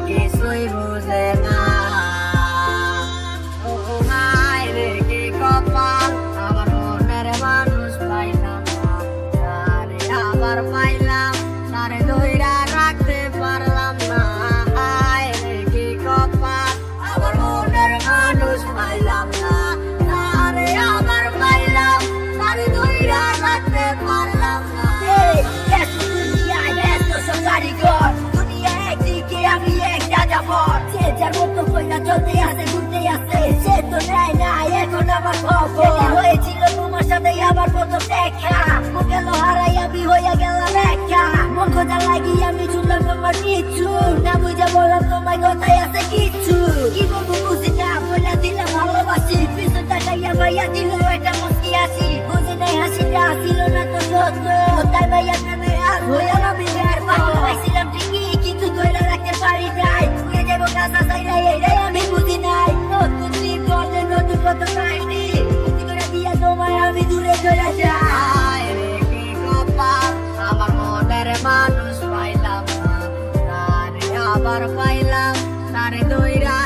কিছুই বুঝে না। ও হায় রে কি কপাল, আমার মনের মানুষ পাইলাম না। তারে আবার পাইলাম, তারে ধইরা রাখতে পারলাম না। হায় রে কি কপাল, আমার মনের মানুষ পাইলাম না। তারে আবার পাইলাম, তারে ধইরা রাখতে পারলাম না। দুনিয়া একদিকে আমি একটা যাবর, সে যার মতো কইরা চলতে আছে ঘুরতে আছে, সে তো নেয় না এখন আমার খবর। হয়েছিল তোমার সাথে আমার প্রথম দেখা, মন গেল হারাই আমি হইয়া গেলাম একা। মন খোঁজা লাগি আমি শুনলাম তোমার কিছু না, বুঝে বললাম তোমার কথাই আছে কিছু। কি বলবো বুঝি না, বলে দিলাম ভালোবাসি, পিছু তাকাইয়া ভাইয়া দিল একটা মুস্কি হাসি। বুঝি নাই হাসিটা ছিল না তো সত্য, তাই ভাইয়া প্রেমে আর হইয়া আমি আর পাইছিলাম ঠিকই, কিন্তু ধরে রাখতে পারি নাই। উড়ে যাবো কাঁচা চাইলে এইটাই আমি বুঝি নাই। নতুন দিন গল্পে নতুন কত কাহিনী, বুদ্ধি করে দিয়া তোমায় আমি দূরে চলে যাই। হায় রে কি কপাল, আমার মনের মানুষ পাইলাম না। তারে আবার পাইলাম, তারে ধইরা